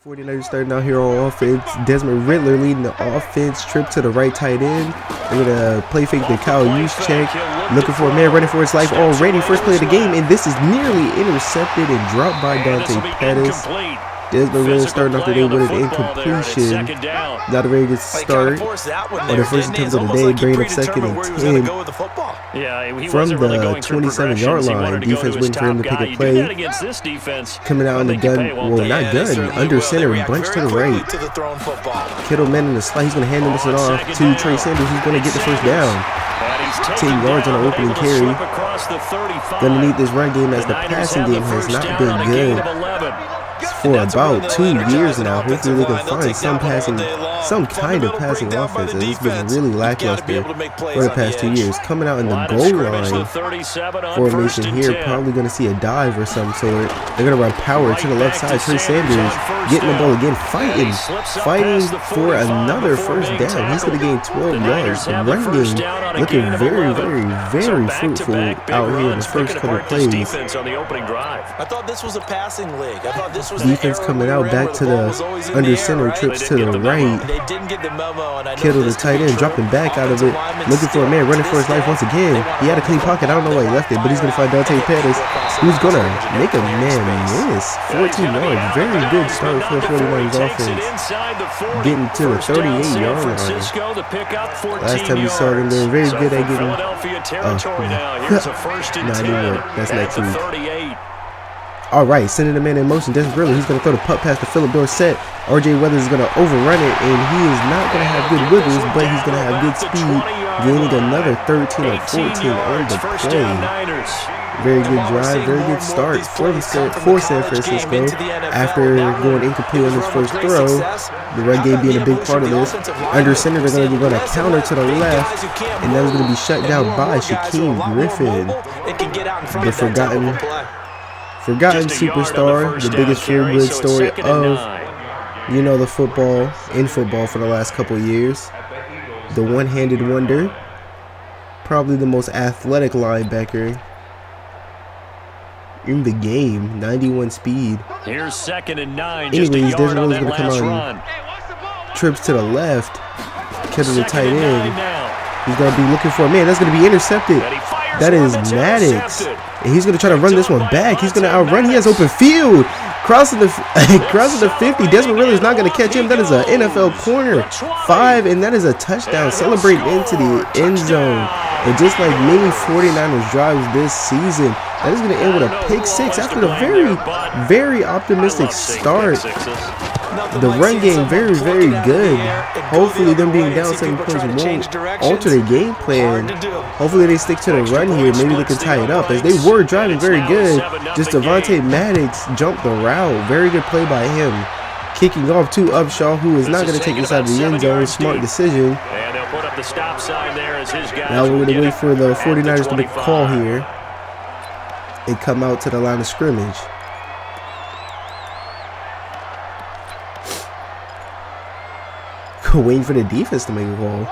49ers starting out here on offense. Desmond Riddler leading the offense. Trip to the right tight end. They're going to play fake the Kyle Juszczyk. Looking for a man running for his life already. First play of the game, and this is nearly intercepted and dropped by Dante Pettis. Desmond Riddler starting off the day with an incompletion. Not a very good start on the first attempt of the day, bringing up 2nd and 10 from the 27-yard line. Defense waiting for him to pick a play. Coming out in the gun, well, not gun, under center, bunch to the right. Kittle man in the slot. He's going to hand this one off to Trey Sanders. He's going to get the first down. 10 yards on the opening carry. Going to need this run game as the passing game has not been good for about 2 years now. Hopefully they can find some kind of passing offense. It's been really lackluster for the past 2 years. Coming out in the goal line formation here, probably going to see a dive or some sort. They're going to run power to the left side. Trey Sanders getting the ball again, fighting for another first down. He's going to gain 12 yards. The run game looking very fruitful out here in the first couple plays. I thought this was a passing league. I thought this was defense coming out back to the under center, trips to the right. Kittle the tight end dropping back out of it, looking for a man running for his life once again. He had a clean pocket. I don't know why he left it, but he's going to find Dante Pettis, who's going to make a man miss. 14 yards. Very good start for the 49ers offense. Getting to the 38-yard line. Last time we saw them, they were very good at getting not anymore. That's next week. Alright, sending the man in motion. Desmond Riddler, he's going to throw the puck pass to Philip Dorsett. RJ Weathers is going to overrun it, and he is not going to have good wiggles, but he's going to have good speed, gaining another 13 or 14 on the play. Very good drive, very good start for San Francisco. After going incomplete on his first throw, the run game being a big part of this. Under center, they're going to run a counter to the left, and that is going to be shut down by Shaquem Griffin. The forgotten superstar, the biggest feel-good story of, the football for the last couple of years. The one-handed wonder, probably the most athletic linebacker in the game, 91 speed. Here's 2nd and 9. Anyways, Desmond Riller's going to come on, trips to the left, Kittle the tight end. He's going to be looking for a man. That's going to be intercepted. That is Maddox. And he's going to try to run this one back. He's going to outrun. He has open field. Crossing the 50. Desmond Riddler is not going to catch him. That is an NFL corner. 5, and that is a touchdown. Celebrating into the end zone. And just like many 49ers drives this season, that is going to end with a pick 6 after the very optimistic start. The run game very good. Hopefully them being down 7 points won't alter their game plan. Hopefully they stick to the run here. Maybe they can tie it up, as they were driving very good. Just Devontae Maddox jumped the route. Very good play by him. Kicking off to Upshaw, who is not going to take this out of the end zone. Smart decision. Now we're going to wait for the 49ers to make a call here and come out to the line of scrimmage. Waiting for the defense to make a call.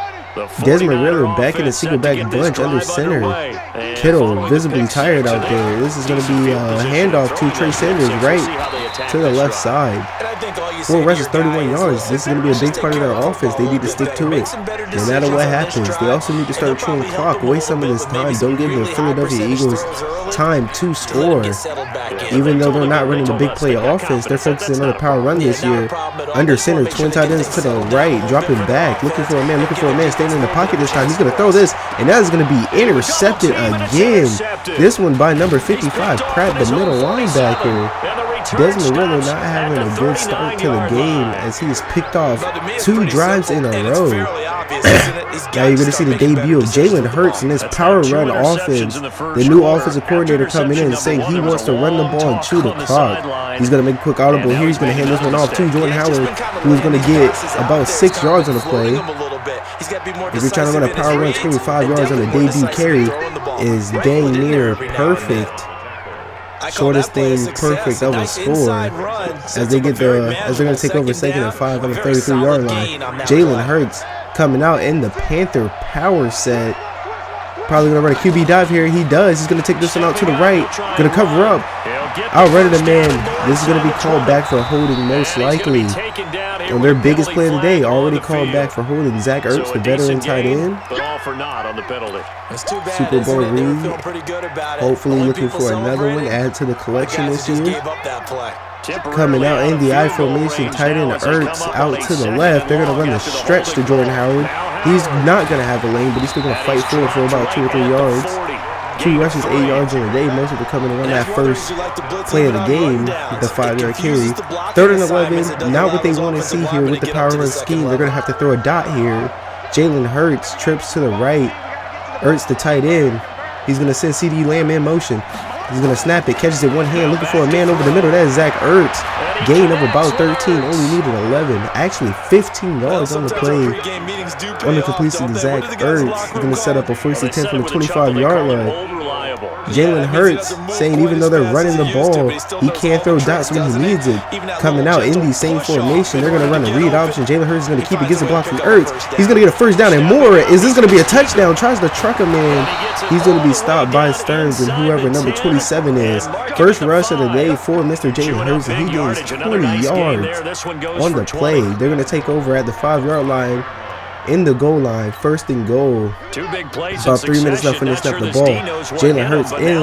Desmond Riddler back in the single back bunch under center. Kittle visibly tired out there. This is going to be a handoff to Trey Sanders right to the left side. 4 rushes, 31 yards. This is going to be a big part of their offense. They need to stick to it no matter what happens. They also need to start chewing clock. Waste some of this time. Don't give the Philadelphia Eagles time to score. Even though they're not running the big play offense, they're focusing on the power run this year. Under center, twin tight ends to the right, dropping back, looking for a man, standing in the pocket this time. He's going to throw this, and that is going to be intercepted again. This one by number 55, Pratt, the middle linebacker. Desmond Riddler not having a good start to the game, as he is picked off 2 drives in a row. Now you're going to see the debut of Jalen Hurts in this power run offense. The new offensive coordinator coming in saying he wants to run the ball and chew the clock. He's going to make a quick audible here. He's going to hand this one off to Jordan Howard, who is going to get about 6 yards on the play. If you're trying to run a power run, screaming 5 yards on the debut carry is dang near perfect. Shortest thing perfect of a score, as they're going to take over 2nd and 5 on the 33-yard line. Jalen Hurts coming out in the Panther power set. Probably going to run a QB dive here. He does. He's going to take this one out to the right. Going to cover up. outrunning the man. This is going to be called back for holding most likely. On their biggest play of the day, already called back for holding. Zach Ertz, the veteran tight end. Super Bowl ring. Hopefully looking for another one. Add to the collection this year. Coming out in the I formation, tight end Ertz out to the left. They're going to run the stretch to Jordan Howard. He's not going to have a lane, but he's still going to fight for it for about 2 or 3 yards. 2 rushes, 8 yards in a day. Most of it coming around that first play of the game, the 5-yard carry. 3rd and 11. Not what they want to see here with the power run scheme. They're going to have to throw a dot here. Jalen Hurts trips to the right. Ertz the tight end. He's going to send CeeDee Lamb in motion. He's going to snap it, catches it one hand, looking for a man over the middle. That is Zach Ertz. Gain of about 13, only needed 11. Actually, 15 yards on the play. On the completion to Zach Ertz. He's going to set up a first and 10 from the 25-yard line. Jalen Hurts saying even though they're running the ball, he can't throw dots when he needs it. Coming out in the same formation, they're going to run a read option. Jalen Hurts is going to keep it, gets a block from Ertz. He's going to get a first down and more. Is this going to be a touchdown? Tries to truck a man. He's going to be stopped by Stearns and whoever number 27 is. First rush of the day for Mr. Jalen Hurts, and he gains 20 yards on the play. They're going to take over at the 5-yard line. In the goal line, 1st and goal. About 3 minutes left when they snap the ball. Jalen Hurts in.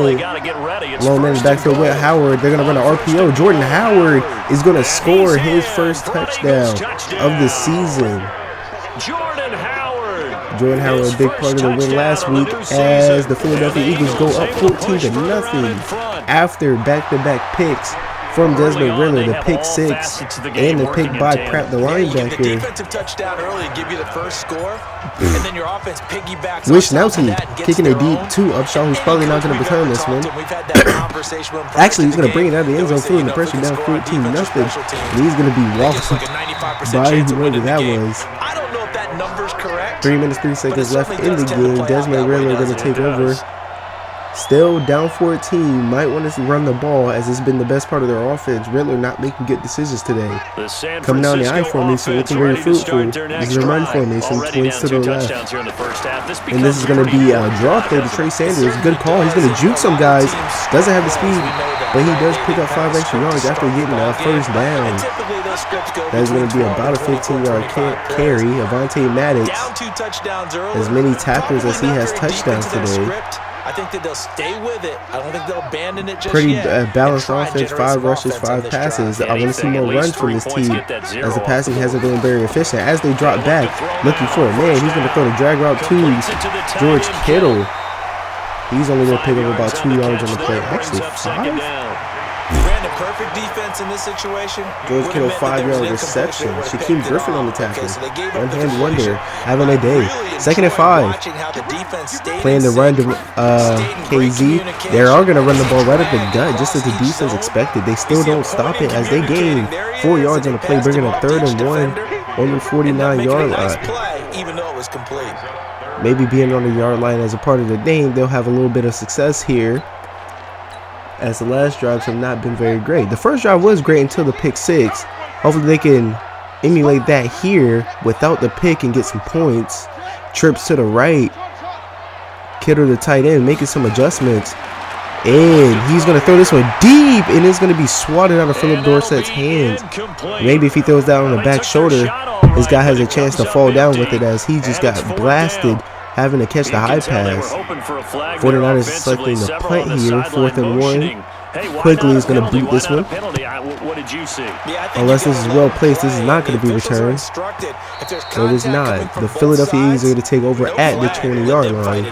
Long man in the backfield with Howard. They're going to run an RPO. Jordan Howard is going to score his first touchdown of the season. Jordan Howard, a big part of the win last week as the Philadelphia Eagles go up 14-0 after back-to-back picks from Desmond Ritter, the pick 6 and the pick by Pratt, the linebacker. Wishnowski kicking a deep to Upshaw, who's probably not going to return this one. Actually, he's going to bring it out of the end zone, feeling the pressure down 14-0. And he's going to be walked by whoever that was. 3 minutes, 3 seconds left in the game. Desmond Ritter going to take over. Still down 14, might want to run the ball as it's been the best part of their offense. Riddler not making good decisions today. Coming down the I formation, looking very fruitful. This is a run formation, twins to the left. And this is going to be a draw play to Trey Sanders. Good call. He's going to juke some guys. Doesn't have the speed, but he does pick up 5 extra yards after getting a first down. That's going to be about a 15-yard carry. Avonte Maddox, as many tackles as he has touchdowns today. I think that they'll stay with it. I don't think they'll abandon it just Pretty yet. balanced offense, 5 rushes, 5 passes. I want to see more runs from this team as the passing hasn't been very efficient. As they drop back, looking for a man, he's going to throw the drag route to George Kittle. He's only going to pick up about 2 yards on the play. Actually, 5? Ran the perfect defense in this situation. George Kittle, 5-yard reception. Shaquem Griffin on the tackle. One-hand wonder, having a day. 2nd and 5. Playing the run to KZ. They are going to run the ball right up the gut, just as the defense expected. They still don't stop it as they gain 4 yards on the play, bringing a 3rd and 1 on the 49-yard line. Even though it was complete. Maybe being on the yard line as a part of the game, they'll have a little bit of success here, as the last drives have not been very great. The first drive was great until the pick 6. Hopefully they can emulate that here without the pick and get some points. Trips to the right. Kittle, the tight end, making some adjustments. And he's going to throw this one deep, and it's going to be swatted out of Philip Dorsett's hands. Maybe if he throws that on the back shoulder, this guy has a chance to fall down with it as he just got blasted having to catch the high pass. 49ers selecting the punt here, 4th and 1. Quickly is going to boot this one. Unless this is well placed, this is not going to be returned. No, it is not. The Philadelphia Eagles are going to take over at the 20-yard line.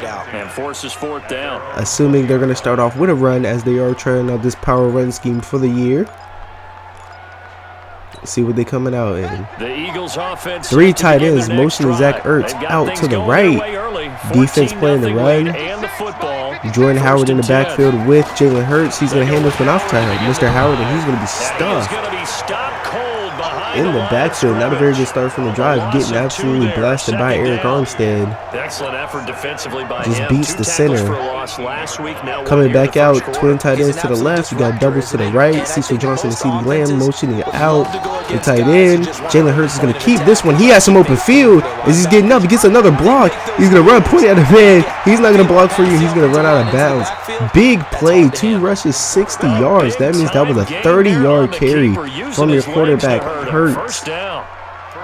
Assuming they're going to start off with a run as they are trying out this power run scheme for the year. See what they're coming out in. The Eagles offense 3 tight ends motioning Zach Ertz out to the right. Defense playing the run. Jordan Howard in the backfield with Jalen Hurts. He's going to hand this one off to Mr. Howard, and he's going to be stuffed in the backfield. Not a very good start from the drive. Getting absolutely blasted by Eric Armstead. Excellent effort defensively by just him. Beats the center. Coming back out, twin tight ends to the left. You got doubles to the right. Cecil Johnson and CeeDee Lamb motioning out. The tight end. Jalen Hurts is going to keep this one. He has some open field, As he's getting up, he gets another block. He's going to run, point at the man. He's not going to block for you. He's going to run out of bounds. Big play, 2 rushes, 60 yards. That means that was a 30-yard carry from your quarterback, Hurts.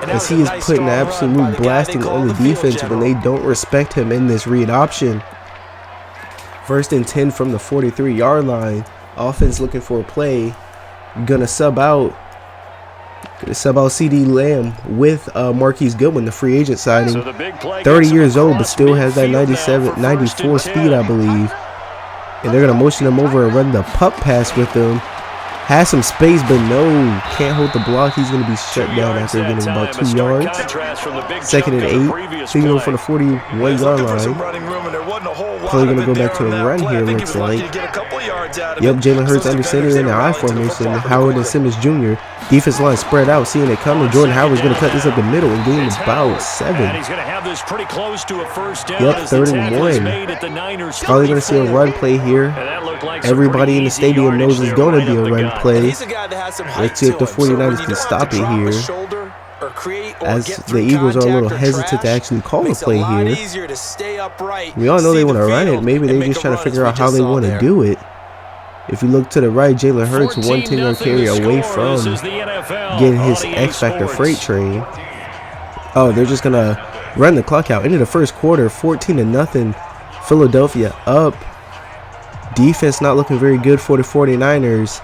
As he is putting absolute blasting on the defense when they don't respect him in this read option. 1st and 10 from the 43-yard line. Offense looking for a play. Gonna sub out CD Lamb with Marquise Goodwin, the free agent signing. 30 years old, but still has that 94 speed, I believe. And they're gonna motion him over and run the pup pass with him. Has some space, but no, can't hold the block. He's going to be shut down after getting about 2 yards. 2nd and 8. Taking over from the 41-yard line. Probably going to go back to the run here, looks like. Yep, Jalen Hurts under center in the I formation. Howard and Simmons Jr. Defense line spread out, seeing it coming. Jordan Howard's going to cut this up the middle and gain about 7. Yep, 3rd and 1. Probably going to see a run play here. Everybody in the stadium knows it's going to be a run play. Let's see if the 49ers can stop it here, as the Eagles are a little hesitant to actually call a play here. We all know they want to run it. Maybe they're just trying to figure out how they want to do it. If you look to the right, Jalen Hurts 1 10-yard carry away from getting his X-Factor freight train. Oh, they're just going to run the clock out. Into the first quarter, 14-0. Philadelphia up. Defense not looking very good for the 49ers.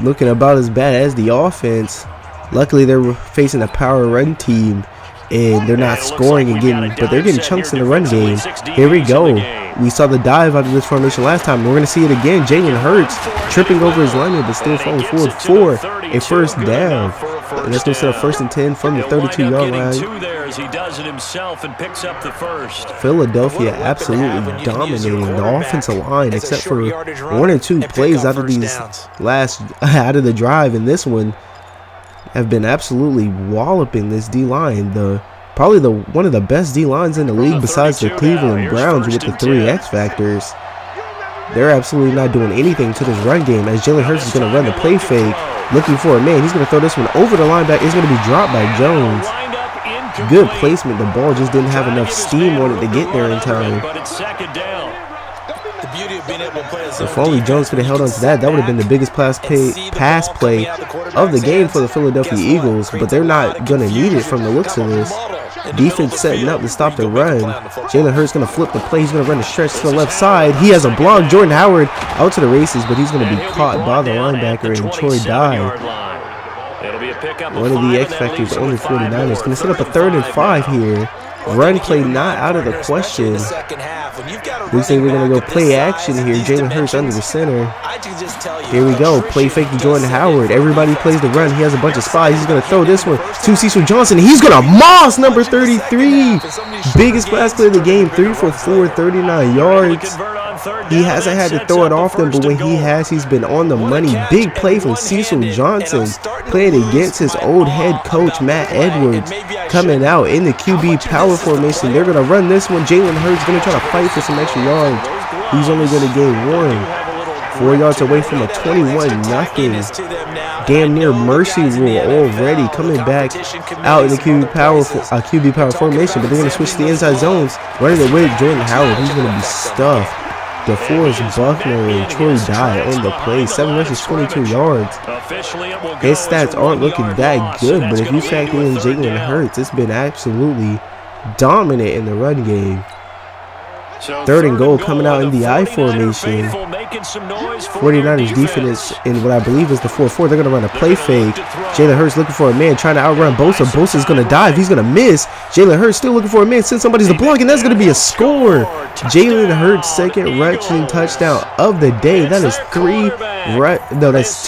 Looking about as bad as the offense. Luckily, they're facing a power run team, and they're not scoring and but they're getting chunks in the run game. Here we go. We saw the dive out of this formation last time. We're going to see it again. Jalen Hurts tripping over his lineman, but still falling forward for a first down. And that's going to set up 1st and 10 from the 32-yard line. He does it himself and picks up the first. Philadelphia absolutely dominating the offensive line, except for 1 or 2 plays out of these out of the drive, and this one have been absolutely walloping this D-line. Probably one of the best D-lines in the league besides the Cleveland Browns with the 3 X-Factors. They're absolutely not doing anything to this run game, as Jalen Hurts is going to run the play fake, looking for a man. He's going to throw this one over the linebacker. It's going to be dropped by Jones. Good placement. The ball just didn't have enough steam on it to get there in time. If only Jones could have held on to that, that would have been the biggest pass play of the game for the Philadelphia Eagles, but they're not going to need it from the looks of this. Defense setting up to stop the run. Jalen Hurts going to flip the play. He's going to run the stretch to the left side. He has a block. Jordan Howard out to the races, but he's going to be caught by the linebacker, and Troy Dye. One of the X Factors on the 49ers. Going to set up a 3rd and 5 here. Run play not out of the question. We say we're going to go play action here. Jalen Hurts under the center. Here we go. Play fake to Jordan Howard. Everybody plays the run. He has a bunch of spies. He's going to throw this one to Cecil Johnson. He's going to moss number 33. Biggest pass play of the game. 3 for 4, 39 yards. He hasn't had to throw it often, but when he has, he's been on the money. Big play from Cecil Johnson, playing against his old head coach, Matt Edwards, coming out in the QB power formation. They're going to run this one. Jalen Hurts going to try to fight for some extra yards. He's only going to gain 1. 4 yards away from a 21-0. Damn near mercy rule already, coming back out in the QB power formation, but they're going to switch to the inside zones, running it with Jordan Howard. He's going to be stuffed. DeForest Buckner and Troy Dye on the play. 7 rushes, 22 yards. His stats aren't looking that good, but if you factor in Jalen Hurts, it's been absolutely dominant in the run game. 3rd and goal coming out in the I formation. 49ers defense in what I believe is the 4-4. They're going to run a play fake. Jalen Hurts looking for a man, trying to outrun Bosa. Bosa's going to dive. He's going to miss. Jalen Hurts still looking for a man. Send somebody's to block, and that's going to be a score. Jalen Hurts' 2nd rushing touchdown of the day. That is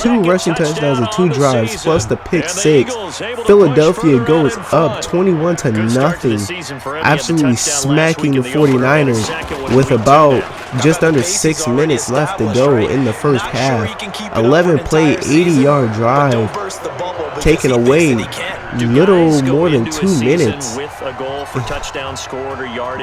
2 rushing touchdowns and 2 drives, plus the pick 6. Philadelphia goes up 21-0. Absolutely smacking the 49ers with about just under 6 minutes left to go in the first half. 11-play, 80-yard drive, taken away little more than 2 minutes,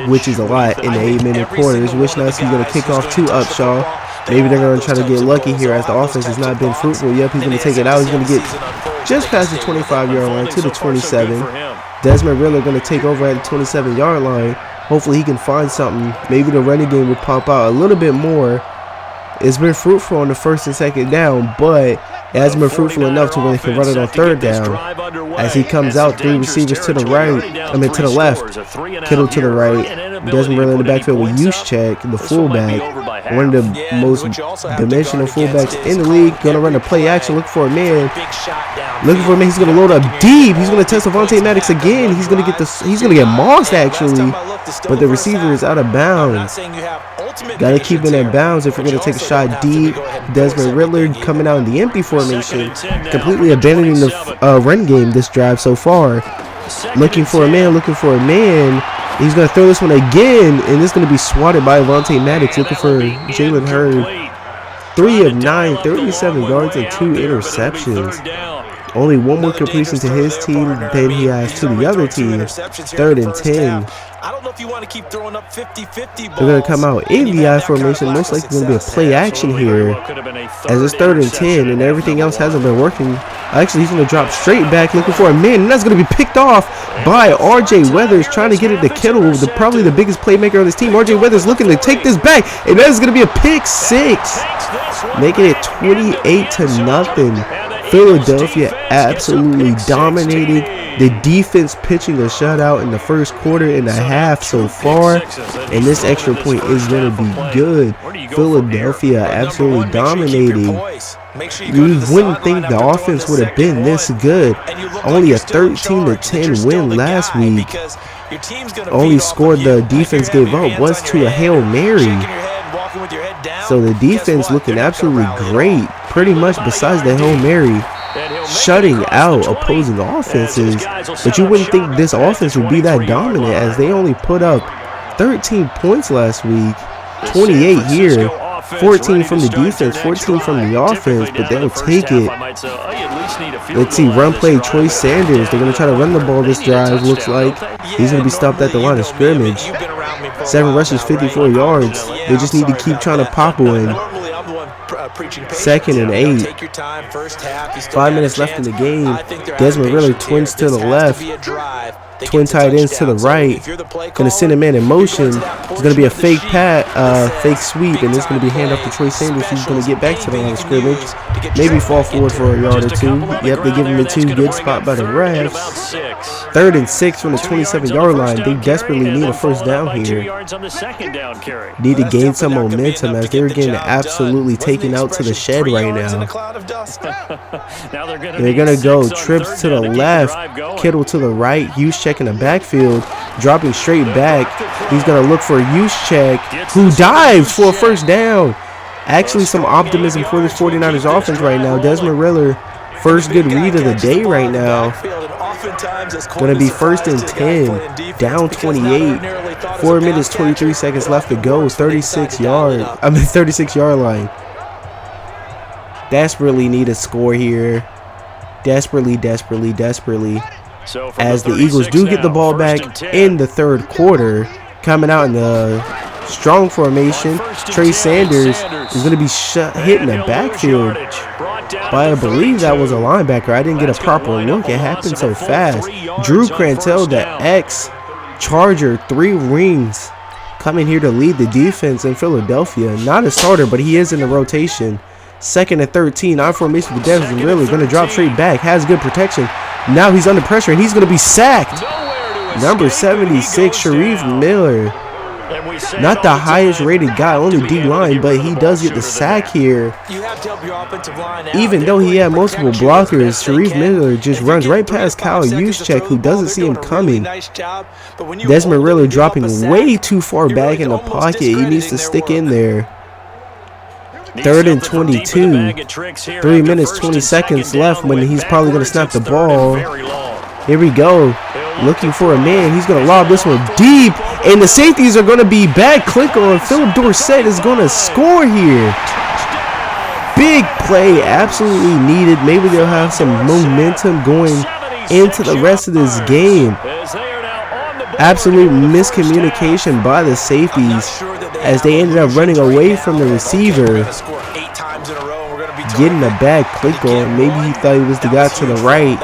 which is a lot in the 8-minute quarters. Wish nice he's going to kick off to Upshaw. Maybe they're going to try to get lucky here as the offense has not been fruitful. Yep, he's going to take it out. He's going to get just past the 25-yard line to the 27. Desmond Riddler going to take over at the 27-yard line. Hopefully he can find something. Maybe the running game will pop out a little bit more. It's been fruitful on the first and second down, but it hasn't been fruitful enough to where they can run it on third down. As he comes out, 3 receivers to the right, to the left, Kittle to the right, Desmond Riddler in the backfield with Juszczyk, the fullback, one of the most dimensional fullbacks in the league. Gonna run a play action, looking for a man. He's gonna load up deep. He's gonna test Avonte Maddox again. He's gonna get mossed actually, but the receiver is out of bounds. Gotta keep it in bounds if you're gonna take a shot deep. Desmond Riddler coming out in the empty formation, completely abandoning the run game this drive so far. Looking for a man. He's gonna throw this one again, and it's gonna be swatted by Avonte Maddox. Looking for Jalen Hurd. 3 of 9, 37 yards and 2 interceptions. Only one more completion to his team than he has to the other team. 3rd and 10. I don't know if you want to keep throwing up 50-50 balls. They're going to come out in the I formation. Most likely going to be a play action here. As it's 3rd and 10 and everything else hasn't been working. Actually, he's going to drop straight back looking for a man. And that's going to be picked off by R.J. Weathers, trying to get it to Kittle, probably the biggest playmaker on this team. R.J. Weathers looking to take this back. And that is going to be a pick 6. Making it 28-0. Philadelphia absolutely dominated. The defense pitching a shutout in the first quarter and a half so far, and this extra point is going to be good. Philadelphia absolutely dominating. You wouldn't think the offense would have been this good. Only a 13-10 win last week. Only scored the defense gave up was to a Hail Mary. So the defense looking absolutely great, pretty much besides the Hail Mary, shutting out opposing offenses. But you wouldn't think this offense would be that dominant, as they only put up 13 points last week, 28 here, 14 from the defense, 14 from the offense, but they'll take it. Let's see, run play, Troy Sanders. They're going to try to run the ball this drive, looks like. He's going to be stopped at the line of scrimmage. 7 rushes, 54 yards. They just need to keep trying to pop one. 2nd and 8. 5 minutes left in the game. Desmond Riddler twins to the left. Twin tight ends to the right. Gonna send a man in motion. It's gonna be a fake fake sweep, and it's gonna be hand off to Troy Sanders. He's gonna get back to the line of scrimmage. Maybe fall forward for a yard or 2. Yep, they give him a 2. Good spot by the refs. 3rd and 6 from the 27-yard line. They desperately need a first down here. Need to gain some momentum as they're getting absolutely taken out to the shed right now. They're gonna go trips to the left, Kittle to the right, Juszczyk in the backfield, dropping straight back. He's gonna look for Juszczyk, who dives for a first down. Actually, some optimism for this 49ers offense right now. Desmond Riddler, first good read of the day right now. Going to be 1st and 10, down 28. 4 minutes, 23 seconds left to go. 36-yard line. Desperately need a score here. Desperately. As the Eagles do get the ball back in the 3rd quarter, coming out in the strong formation. Trey Sanders is going to be hit in the backfield by, I believe that was a linebacker. I didn't get a proper look. It happened so fast. Drew Crantel, the ex-Charger, 3 rings, coming here to lead the defense in Philadelphia. Not a starter, but he is in the rotation. 2nd and 13. I formation with Desmond Riddler. Going to drop straight back. Has good protection. Now he's under pressure, and he's going to be sacked. Number 76, Sharif Miller. Not the highest rated guy on the D-line, but he does get the sack here. Even though he had multiple blockers, Sharif Miller just runs right past Kyle Juszczyk, who doesn't see him coming. Desmond Riddler dropping way too far back in the pocket. He needs to stick in there. 3rd and 22. 3 minutes, 20 seconds left when he's probably going to snap the ball. Here we go. Looking for a man. He's going to lob this one deep. And the safeties are going to be back. Click on. Philip Dorsett is going to score here. Big play. Absolutely needed. Maybe they'll have some momentum going into the rest of this game. Absolute miscommunication by the safeties as they ended up running away from the receiver. Getting a bad click on. Maybe he thought he was the guy to the right.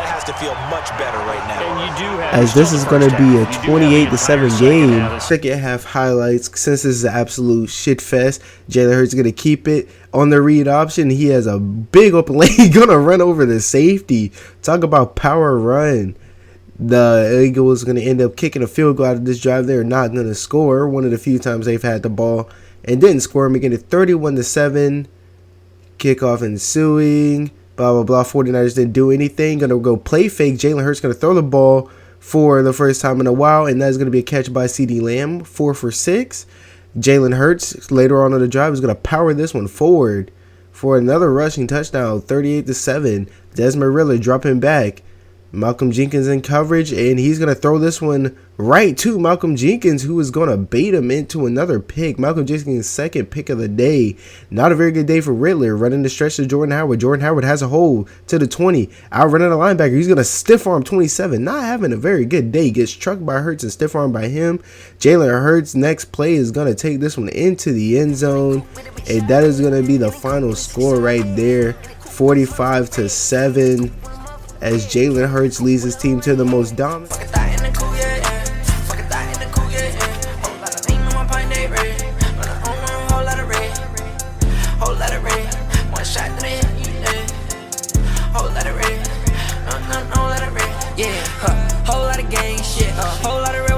as this is going to be a 28-7 game. Second half highlights. Since this is an absolute shit fest, Jalen Hurts is going to keep it on the read option. He has a big open lane, going to run over the safety. Talk about power run. The Eagles are going to end up kicking a field goal out of this drive. They're not going to score. One of the few times they've had the ball and didn't score, making it 31-7. Kickoff ensuing. Blah, blah, blah. 49ers didn't do anything. Going to go play fake. Jalen Hurts going to throw the ball for the first time in a while, and that's going to be a catch by CeeDee Lamb. 4 for 6. Jalen Hurts later on in the drive is going to power this one forward for another rushing touchdown. 38-7. Desmond Ridder dropping back. Malcolm Jenkins in coverage, and he's going to throw this one right to Malcolm Jenkins, who is going to bait him into another pick. Malcolm Jenkins' second pick of the day. Not a very good day for Ridder. Running the stretch to Jordan Howard. Jordan Howard has a hole to the 20. Outrunning the linebacker. He's going to stiff arm 27. Not having a very good day. Gets trucked by Hurts and stiff arm by him. Jalen Hurts' next play is going to take this one into the end zone. And that is going to be the final score right there. 45-7. As Jalen Hurts leads his team to the most dominant. Whole lot of gang shit, whole lot of